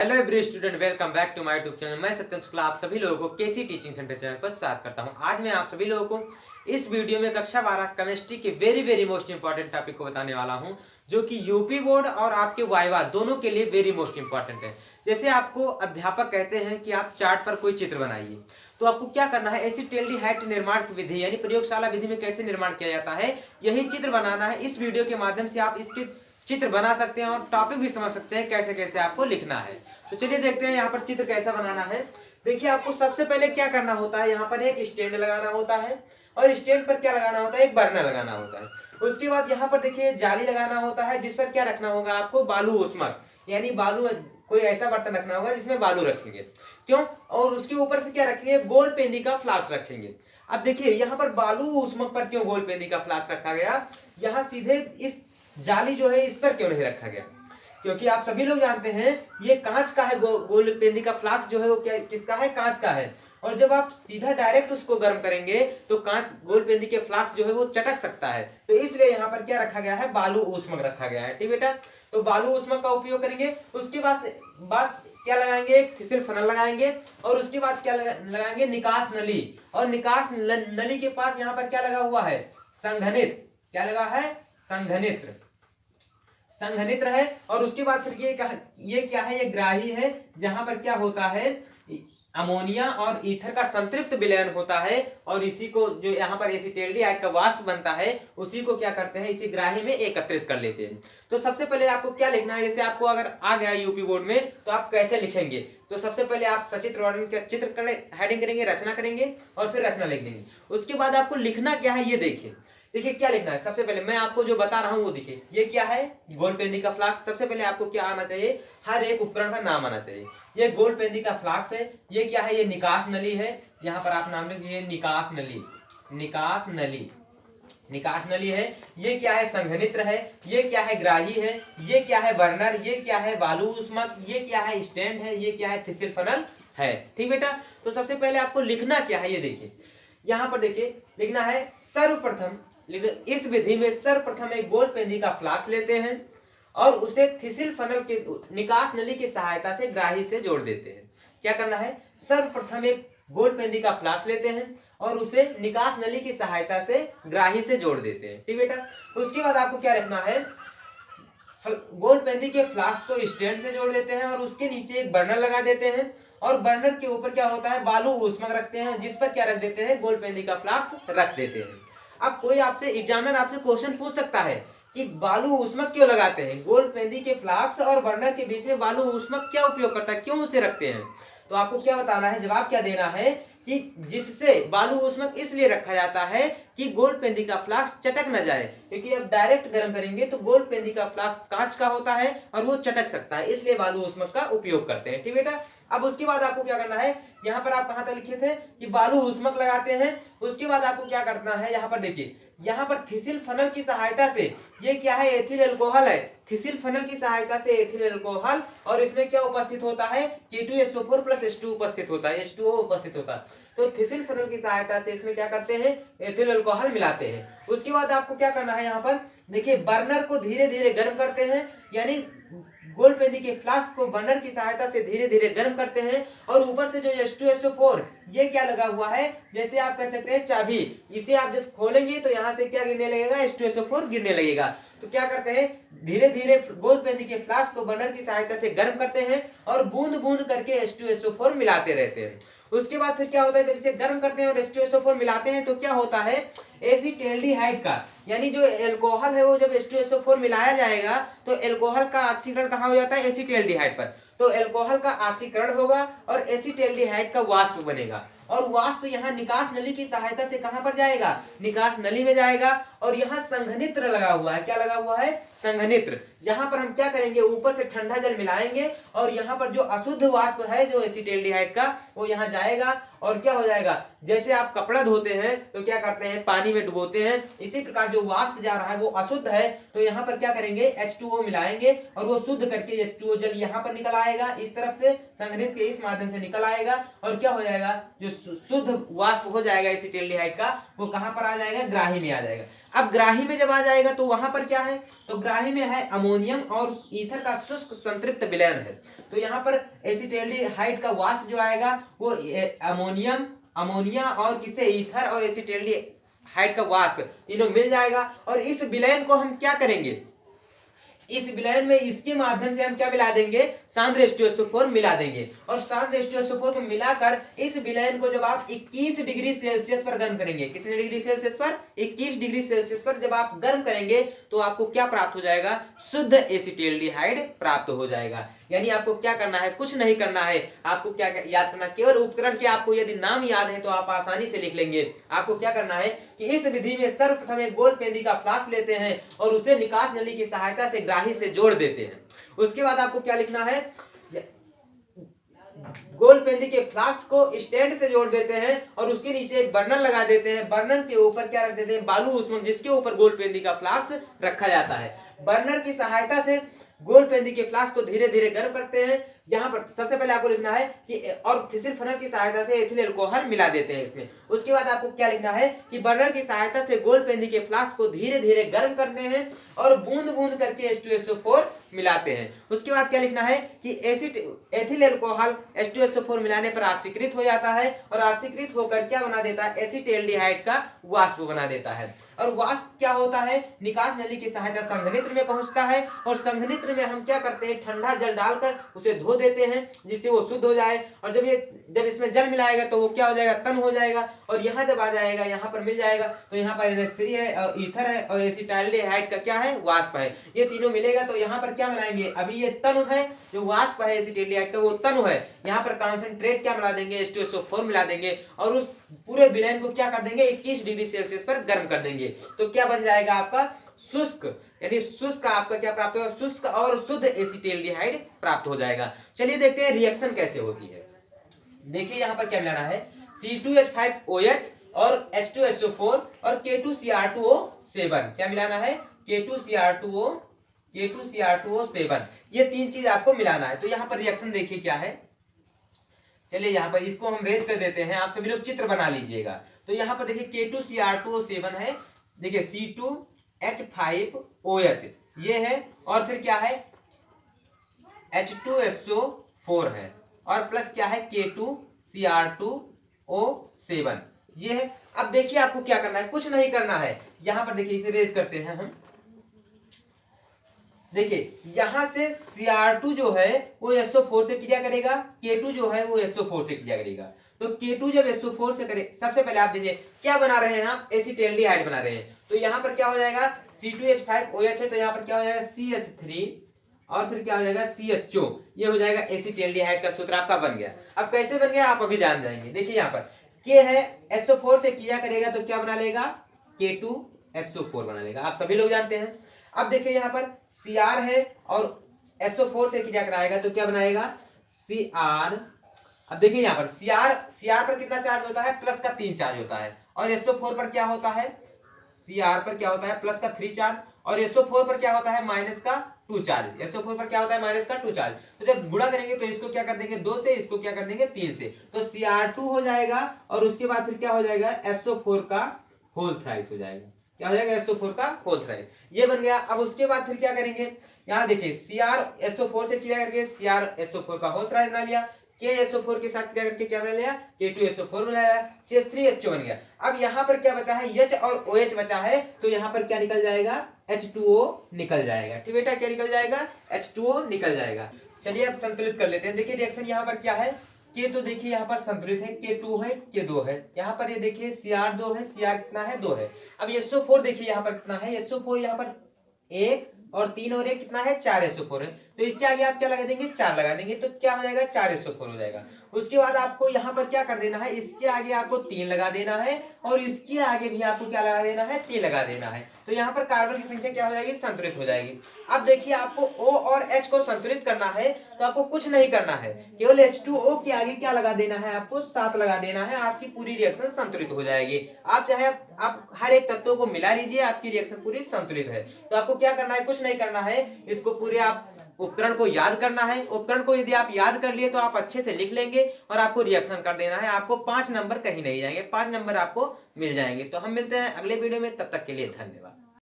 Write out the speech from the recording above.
Hello every student, welcome back to my YouTube channel. मैं सत्यम शुक्ला आप सभी लोगों को केसी टीचिंग सेंटर चैनल पर स्वागत करता हूं। आज मैं आप सभी लोगों को इस वीडियो में कक्षा 12 केमिस्ट्री के वेरी मोस्ट इंपॉर्टेंट टॉपिक को बताने वाला हूं, जो कि यूपी बोर्ड और आपके वाइवा दोनों के लिए वेरी मोस्ट इंपॉर्टेंट है। जैसे आपको अध्यापक कहते हैं कि आप चार्ट पर कोई चित्र बनाइए, तो आपको क्या करना है, एसिटेल्डिहाइड निर्माण विधि यानी प्रयोगशाला विधि में कैसे निर्माण किया जाता है, यही चित्र बनाना है। इस वीडियो के माध्यम से आप इसके चित्र बना सकते हैं और टॉपिक भी समझ सकते हैं कैसे कैसे आपको लिखना है। तो चलिए देखते हैं यहाँ पर चित्र कैसा बनाना है। देखिए, आपको सबसे पहले क्या करना होता है, यहाँ पर एक स्टैंड लगाना होता है और स्टैंड पर क्या लगाना होता है, एक बर्नर लगाना होता है। उसके बाद यहाँ पर देखिए जाली लगाना होता है, जिस पर क्या रखना होगा आपको, बालू ऊष्मक यानी बालू, कोई ऐसा बर्तन रखना होगा जिसमें बालू रखेंगे। क्यों? और उसके ऊपर फिर क्या रखेंगे, गोल पेंदी का फ्लास्क रखेंगे। अब देखिए यहाँ पर बालू ऊष्मक पर क्यों गोल पेंदी का फ्लास्क रखा गया, यहाँ सीधे इस जाली जो है इस पर क्यों नहीं रखा गया, क्योंकि आप सभी लोग जानते हैं ये कांच का है। गोल पेंदी का फ्लास्क जो है वो क्या किसका है, कांच का है। और जब आप सीधा डायरेक्ट उसको गर्म करेंगे तो कांच गोल पेंदी के फ्लास्क जो है वो चटक सकता है। तो इसलिए यहाँ पर क्या रखा गया है, बालू ऊष्मक रखा गया है। ठीक बेटा, तो बालू ऊष्मक का उपयोग करेंगे। उसके बाद क्या लगाएंगे, एक फिसल फनल लगाएंगे और उसके बाद क्या लगाएंगे, निकास नली। और निकास नली के पास यहाँ पर क्या लगा हुआ है, संघनित्र। क्या लगा है, संघनित्र है। और उसके बाद फिर ये क्या है, ये ग्राही है, जहां पर क्या होता है, अमोनिया और ईथर का संतृप्त विलयन होता है। और इसी को जो यहाँ पर एसिटेल्डिहाइड का वाष्प बनता है, उसी को क्या करते हैं, इसी ग्राही में एकत्रित कर लेते हैं। तो सबसे पहले आपको क्या लिखना है, जैसे आपको अगर आ गया यूपी बोर्ड में तो आप कैसे लिखेंगे, तो सबसे पहले आप सचित्र वर्णन का चित्र हेडिंग करेंगे, रचना करेंगे और फिर रचना लिख देंगे। उसके बाद आपको लिखना क्या है, ये देखिए क्या लिखना है। सबसे पहले मैं आपको जो बता रहा हूं वो देखिए, ये क्या है, गोल पेंदी का फ्लास्क। सबसे पहले आपको क्या आना चाहिए, हर एक उपकरण का नाम आना चाहिए। ये गोल पेंदी का फ्लास्क है, ये क्या है, ये निकास नली है। यहाँ पर आप नाम लिखिए, निकास नली है। ये क्या है, संघनित्र है। ये क्या है, ग्राही है। ये क्या है, बर्नर। ये क्या है, बालू ऊष्मक। ये क्या है, स्टैंड है। ये क्या है, फिसल फनल है। ठीक बेटा, तो सबसे पहले आपको लिखना क्या है, ये देखिए यहाँ पर देखिए लिखना है, सर्वप्रथम इस विधि में सर्वप्रथम एक गोल पेंदी का फ्लास्क लेते हैं और उसे फिसल फनल के निकास नली की सहायता से ग्राही से जोड़ देते हैं। क्या करना है, सर्वप्रथम एक गोल पेंदी का फ्लास्क लेते हैं और उसे निकास नली की सहायता से ग्राही से जोड़ देते हैं। ठीक बेटा, उसके बाद आपको क्या रखना है, गोल पेंदी के फ्लास्क को स्टैंड से जोड़ देते हैं और उसके नीचे एक बर्नर लगा देते हैं। और बर्नर के ऊपर क्या होता है, बालू ऊष्मक रखते हैं, जिस पर क्या रख देते हैं, गोल पेंदी का फ्लास्क रख देते हैं। अब कोई आपसे एग्जामिनर आपसे क्वेश्चन पूछ सकता है कि बालू ऊष्मक क्यों लगाते हैं, गोल पेंदी के फ्लास्क और बर्नर के बीच में बालू ऊष्मक क्या उपयोग करता है, क्यों उसे रखते हैं। तो आपको क्या बताना है, जवाब क्या देना है कि जिससे बालू ऊष्मक इसलिए रखा जाता है कि गोल पेंदी का फ्लास्क चटक न जाए, क्योंकि अब डायरेक्ट गर्म करेंगे तो गोल पेंदी का फ्लास्क कांच का होता है और वो चटक सकता है, इसलिए बालू ऊष्मक का उपयोग करते हैं। ठीक बेटा, अब उसके बाद आपको क्या करना है, यहाँ पर आप कहां तक लिखे थे कि बालू ऊष्मक लगाते हैं। उसके बाद आपको क्या करना है, यहाँ पर देखिए, यहाँ पर फिसल फनल की सहायता से, ये क्या है, एथिल अल्कोहल है। फिसल फनल की सहायता से एथिल अल्कोहल, और इसमें क्या उपस्थित होता है, K2SO4 + H2 उपस्थित होता है, H2O उपस्थित होता है। तो फिसल फनल की सहायता से इसमें क्या करते हैं, एथिल अल्कोहल मिलाते हैं। उसके बाद आपको क्या करना है, यहाँ पर देखिए, बर्नर को धीरे धीरे गर्म करते हैं, यानी गोल पेंदी के फ्लास्क को बर्नर की सहायता से धीरे धीरे गर्म करते हैं। और ऊपर से जो H2SO4 ये क्या लगा हुआ है, जैसे आप कह सकते हैं चाबी, इसे आप जब खोलेंगे तो यहाँ से क्या गिरने लगेगा, H2SO4 गिरने लगेगा। तो क्या करते हैं, धीरे धीरे गोल पेंदी के फ्लास्क को बर्नर की सहायता से गर्म करते हैं और बूंद बूंद करके H2SO4 मिलाते रहते हैं। उसके बाद फिर क्या होता है, जब इसे गर्म करते हैं और H2SO4 मिलाते हैं तो क्या होता है, एसिटेल्डिहाइड का यानी जो एल्कोहल है वो जब H2SO4 मिलाया जाएगा तो एल्कोहल का ऑक्सीकरण कहाँ हो जाता है, एसिटेल्डिहाइड पर। तो एल्कोहल का ऑक्सीकरण होगा और एसिटेल्डिहाइड का वाष्प बनेगा। और वाष्प यहाँ निकास नली की सहायता से कहां पर जाएगा, निकास नली में जाएगा। और यहाँ संघनित्र लगा हुआ है, क्या लगा हुआ है, संघनित्र, जहां पर हम क्या करेंगे, ऊपर से ठंडा जल मिलाएंगे और यहाँ पर जो अशुद्ध वाष्प है जो एसिटेल्डिहाइड का, वो यहाँ जाएगा और क्या हो जाएगा, जैसे आप कपड़ा धोते हैं तो क्या करते हैं, पानी में डुबोते हैं, इसी प्रकार जो वाष्प जा रहा है वो अशुद्ध है, तो यहाँ पर क्या करेंगे, H2O मिलाएंगे और वो शुद्ध करके H2O जल यहाँ पर निकल आएगा, इस तरफ से संघनित्र के इस माध्यम से निकल आएगा और क्या हो जाएगा, जो शुद्ध वाष्प हो जाएगा एसिटिल्डिहाइड का, वो कहां पर आ जाएगा, ग्राही में आ जाएगा। अब ग्राही में जब आ जाएगा तो वहां पर क्या है, तो ग्राही में है अमोनियम और ईथर का शुष्क संतृप्त विलयन है। तो यहाँ पर एसिटिल्डिहाइड का वाष्प जो आएगा वो अमोनिया और किसे, ईथर और एसिटिल्डिहाइड का वाष्प तीनों मिल जाएगा। और इस विलयन को हम क्या करेंगे, इस विलयन में इसके माध्यम से हम क्या मिला देंगे, सांद्र H2SO4 मिला देंगे। और सांद्र H2SO4 को मिलाकर इस विलयन को जब आप 21 डिग्री सेल्सियस पर गर्म करेंगे, कितने डिग्री सेल्सियस पर, 21 डिग्री सेल्सियस पर जब आप गर्म करेंगे तो आपको क्या प्राप्त हो जाएगा, शुद्ध एसिटिल्डिहाइड प्राप्त हो जाएगा। यानी आपको क्या करना है, कुछ नहीं करना है, आपको क्या याद करना, केवल उपकरण के आपको यदि नाम याद है तो आप आसानी से लिख लेंगे। आपको क्या करना है कि इस विधि में सर्वप्रथम एक गोल पेंदी का फ्लास्क लेते हैं और उसे निकास नली की सहायता से ग्राही से जोड़ देते हैं। उसके बाद आपको क्या लिखना है, गोल पेंदी के फ्लास्क को स्टैंड से जोड़ देते हैं और उसके नीचे एक बर्नर लगा देते हैं। बर्नर के ऊपर क्या रख देते हैं, बालू ऊष्मक, जिसके ऊपर गोल पेंदी का फ्लास्क रखा जाता है। बर्नर की सहायता से गोल पेंदी के फ्लास्क को धीरे धीरे गर्म करते हैं। यहाँ पर सबसे पहले आपको लिखना है कि और फिसिल फनल की सहायता से एथिल अल्कोहल मिला देते हैं इसमें। उसके बाद आपको क्या लिखना है कि बर्नर की सहायता से गोल पेंदी के फ्लास्क को धीरे धीरे गर्म करते हैं और बूंद बूंद करके H2SO4 मिलाते हैं। उसके बाद क्या लिखना है कि एथिल अल्कोहल H2SO4 मिलाने पर ऑक्सीकृत हो जाता है और ऑक्सीकृत होकर क्या बना देता है, एसिटिल्डिहाइड का वाष्प बना देता है। और वाष्प क्या होता है, निकास नली की सहायता संघनित्र में पहुंचता है और संघनित्र में हम क्या करते हैं, ठंडा जल डालकर उसे धो देते हैं जिससे वो शुद्ध हो जाए। और जब इसमें जल मिलाएगा तो वो क्या हो जाएगा, तन हो जाएगा। और यहाँ जब आ जाएगा, यहाँ पर मिल जाएगा तो यहाँ पर NH3 है और ईथर है और एसिटिल्डिहाइड का क्या है, वाष्प है। ये तीनों मिलेगा तो यहाँ पर क्या मिलाएंगे, अभी ये तनु है, जो वाष्प है एसिटिल्डिहाइड का वो तनु है, यहाँ पर कॉन्सेंट्रेट क्या मिला देंगे, H2SO4 मिला देंगे और उस पूरे विलयन को क्या कर देंगे, 21 डिग्री सेल्सियस पर गर्म कर देंगे। तो क्या बन जाएगा आपका शुष्क, यानी शुष्क आपका क्या प्राप्त होगा, शुष्क और शुद्ध एसिटिल्डिहाइड प्राप्त हो जाएगा। चलिए देखते हैं रिएक्शन कैसे होती है। देखिए यहाँ पर क्या मिलाना है, C2H5OH और H2SO4 और K2Cr2O7। क्या मिलाना है, K2Cr2O7, ये तीन चीज आपको मिलाना है। तो यहाँ पर रिएक्शन देखिए क्या है। चलिए यहाँ पर इसको हम रेज कर देते हैं, आप सभी लोग चित्र बना लीजिएगा। तो यहाँ पर देखिए K2Cr2O7 है, देखिए C2H5OH ये है और फिर क्या है H2SO4 है और प्लस क्या है K2Cr2O7 ये है। अब देखिए आपको क्या करना है, कुछ नहीं करना है। यहाँ पर देखिए इसे रेज करते हैं हम। देखिए यहां से Cr2 जो है वो SO4 से क्रिया करेगा, K2 जो है वो SO4 से क्रिया करेगा। तो K2 जब SO4 से करे, सबसे पहले आप देखिए क्या बना रहे हैं, आप एसिटिल्डिहाइड बना रहे हैं। तो यहाँ पर क्या हो जाएगा, C2H5OH है तो यहाँ पर क्या हो जाएगा CH3 और फिर क्या हो जाएगा CHO, ये हो जाएगा एसिटिल्डिहाइड का सूत्र आपका बन गया। अब कैसे बन गया आप अभी जान जाएंगे। देखिए यहाँ पर K है, SO4 से क्रिया करेगा तो क्या बना लेगा, K2SO4 बना लेगा, आप सभी लोग जानते हैं। अब देखिए यहाँ पर Cr है और SO4 से क्रिया कराएगा तो क्या बनाएगा Cr। अब देखिए यहाँ पर Cr पर कितना चार्ज होता है, प्लस का 3 चार्ज होता है और SO4 पर क्या होता है, Cr पर क्या होता है, प्लस का 3 चार्ज और SO4 पर क्या होता है, माइनस का 2 चार्ज। SO4 पर क्या होता है, माइनस का 2 चार्ज। तो जब गुणा करेंगे तो इसको क्या कर देंगे 2 से, इसको क्या कर देंगे 3 से, तो Cr2 हो जाएगा और उसके बाद फिर क्या हो जाएगा, SO4 का होल थ्राइस हो जाएगा। क्या हो जाएगा, SO4 का होल थ्राइस, ये बन गया। अब उसके बाद फिर क्या करेंगे, यहाँ देखिए Cr SO4 से क्रिया करके Cr SO4 का होल थ्राइस बना लिया, K SO4 के साथ क्रिया करके क्या बना लिया, K2SO4 बनाया, CH3HO बन गया। अब यहाँ पर क्या बचा है, H और OH बचा है तो यहाँ पर क्या निकल जाएगा, H2O निकल जाएगा। ठीक बेटा, क्या निकल जाएगा, H2O निकल जाएगा। चलिए अब संतुलित कर लेते हैं। देखिए रिएक्शन यहाँ पर क्या है, K तो देखिए यहाँ पर संतुलित है, K2 है, K2 है। यहाँ पर ये देखिए Cr2 है, Cr कितना है, 2 है। अब SO4 देखिए यहाँ पर कितना है, SO4 यहाँ पर 1 और 3 और 1 कितना है, 4 SO4 है। तो इसके आगे आप क्या लगा देंगे, 4 लगा देंगे तो क्या हो जाएगा, 4 SO4 हो जाएगा। उसके बाद आपको यहाँ पर क्या कर देना है, इसके आगे आपको 3 लगा देना है और इसके आगे भी आपको क्या लगा देना है, 3 लगा देना है। तो यहाँ पर कार्बन की संख्या क्या हो जाएगी, संतुलित हो जाएगी। अब देखिए आपको O और H को संतुलित करना है तो आपको कुछ नहीं करना है, केवल H2O के आगे क्या लगा देना है, आपको 7 लगा देना है, आपकी पूरी रिएक्शन संतुलित हो जाएगी। आप चाहे आप हर एक तत्वों को मिला लीजिए, आपकी रिएक्शन पूरी संतुलित है। तो आपको क्या करना है, कुछ नहीं करना है, इसको पूरे आप उपकरण को याद करना है। उपकरण को यदि आप याद कर लिए तो आप अच्छे से लिख लेंगे और आपको रिएक्शन कर देना है। आपको 5 नंबर कहीं नहीं जाएंगे, 5 नंबर आपको मिल जाएंगे। तो हम मिलते हैं अगले वीडियो में, तब तक के लिए धन्यवाद।